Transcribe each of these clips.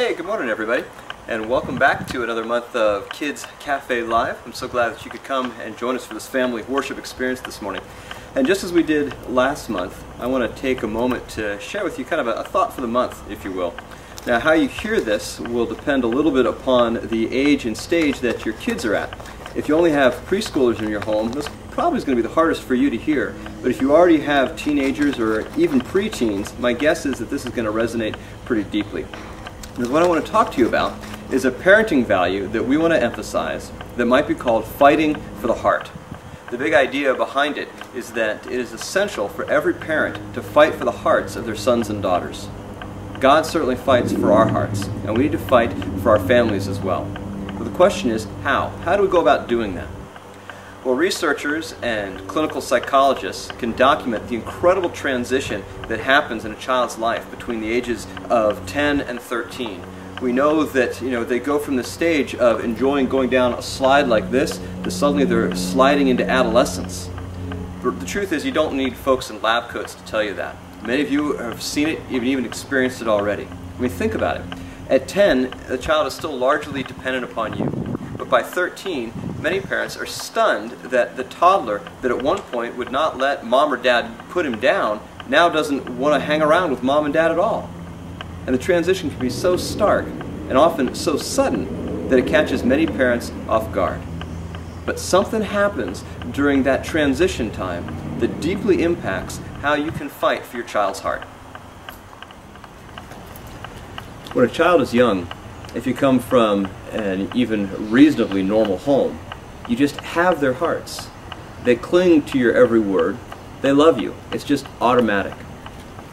Hey, good morning everybody, and welcome back to another month of Kids Cafe Live. I'm so glad that you could come and join us for this family worship experience this morning. And just as we did last month, I want to take a moment to share with you kind of a thought for the month, if you will. Now, how you hear this will depend a little bit upon the age and stage that your kids are at. If you only have preschoolers in your home, this probably is going to be the hardest for you to hear. But if you already have teenagers or even preteens, my guess is that this is going to resonate pretty deeply. Because what I want to talk to you about is a parenting value that we want to emphasize that might be called fighting for the heart. The big idea behind it is that it is essential for every parent to fight for the hearts of their sons and daughters. God certainly fights for our hearts, and we need to fight for our families as well. But the question is, how? How do we go about doing that? Well, researchers and clinical psychologists can document the incredible transition that happens in a child's life between the ages of 10 and 13. We know that they go from the stage of enjoying going down a slide like this to suddenly they're sliding into adolescence. But the truth is, you don't need folks in lab coats to tell you that. Many of you have seen it, even experienced it already. I mean, think about it. At 10, the child is still largely dependent upon you. But by 13, many parents are stunned that the toddler that at one point would not let mom or dad put him down now doesn't want to hang around with mom and dad at all. And the transition can be so stark and often so sudden that it catches many parents off guard. But something happens during that transition time that deeply impacts how you can fight for your child's heart. When a child is young, if you come from an even reasonably normal home, you just have their hearts. They cling to your every word. They love you. It's just automatic.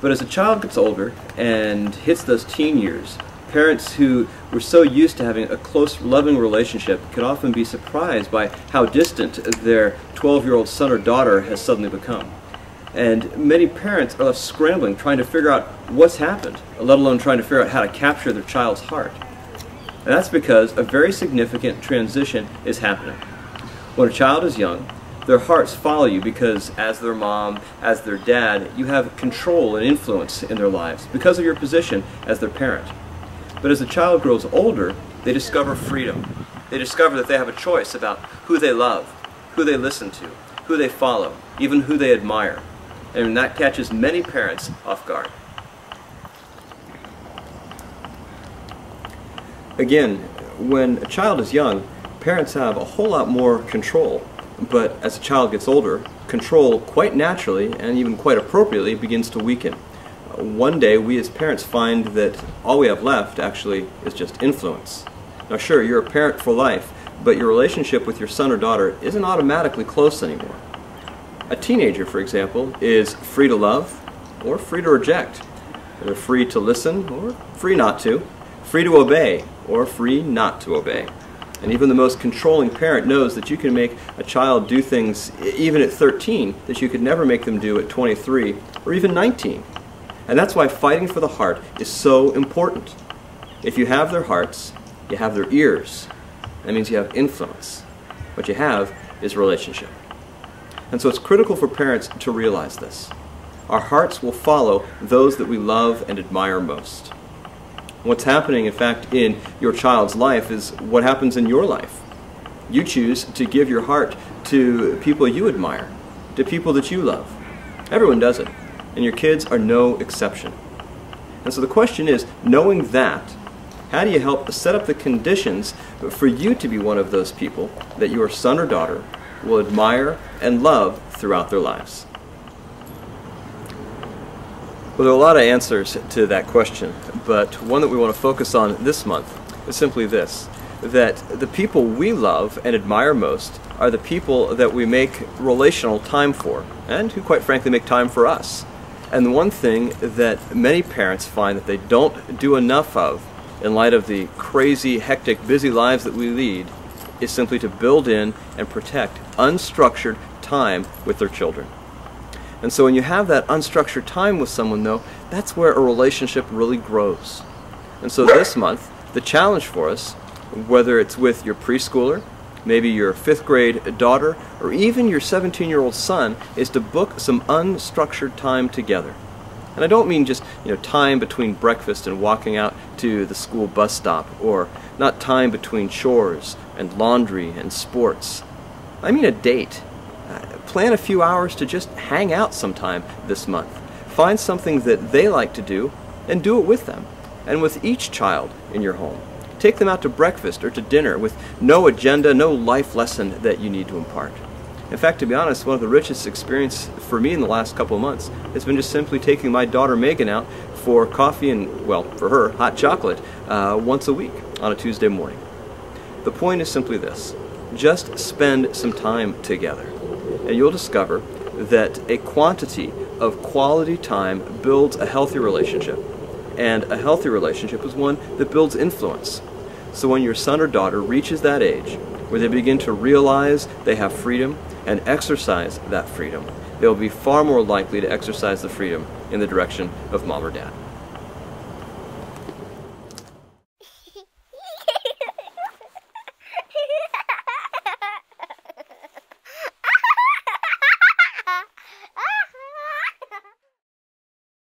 But as a child gets older and hits those teen years, parents who were so used to having a close, loving relationship can often be surprised by how distant their 12-year-old son or daughter has suddenly become. And many parents are left scrambling, trying to figure out what's happened, let alone trying to figure out how to capture their child's heart. And that's because a very significant transition is happening. When a child is young, their hearts follow you because as their mom, as their dad, you have control and influence in their lives because of your position as their parent. But as the child grows older, they discover freedom. They discover that they have a choice about who they love, who they listen to, who they follow, even who they admire. And that catches many parents off guard. Again, when a child is young, parents have a whole lot more control. But as a child gets older, control quite naturally and even quite appropriately begins to weaken. One day, we as parents find that all we have left actually is just influence. Now sure, you're a parent for life, but your relationship with your son or daughter isn't automatically close anymore. A teenager, for example, is free to love or free to reject. They're free to listen or free not to, free to obey or free not to obey. And even the most controlling parent knows that you can make a child do things, even at 13, that you could never make them do at 23 or even 19. And that's why fighting for the heart is so important. If you have their hearts, you have their ears. That means you have influence. What you have is relationship. And so it's critical for parents to realize this. Our hearts will follow those that we love and admire most. What's happening, in fact, in your child's life is what happens in your life. You choose to give your heart to people you admire, to people that you love. Everyone does it, and your kids are no exception. And so the question is, knowing that, how do you help set up the conditions for you to be one of those people that your son or daughter will admire and love throughout their lives? Well, there are a lot of answers to that question, but one that we want to focus on this month is simply this, that the people we love and admire most are the people that we make relational time for, and who quite frankly make time for us. And the one thing that many parents find that they don't do enough of in light of the crazy, hectic, busy lives that we lead is simply to build in and protect unstructured time with their children. And so when you have that unstructured time with someone, though, that's where a relationship really grows. And so this month, the challenge for us, whether it's with your preschooler, maybe your 5th grade daughter, or even your 17-year-old son, is to book some unstructured time together. And I don't mean just, time between breakfast and walking out to the school bus stop, or not time between chores and laundry and sports. I mean a date. Plan a few hours to just hang out sometime this month. Find something that they like to do and do it with them, and with each child in your home. Take them out to breakfast or to dinner with no agenda, no life lesson that you need to impart. In fact, to be honest, one of the richest experiences for me in the last couple of months has been just simply taking my daughter Megan out for coffee and, well, for her, hot chocolate once a week on a Tuesday morning. The point is simply this: just spend some time together, and you'll discover that a quantity of quality time builds a healthy relationship, and a healthy relationship is one that builds influence. So when your son or daughter reaches that age where they begin to realize they have freedom and exercise that freedom, they'll be far more likely to exercise the freedom in the direction of mom or dad.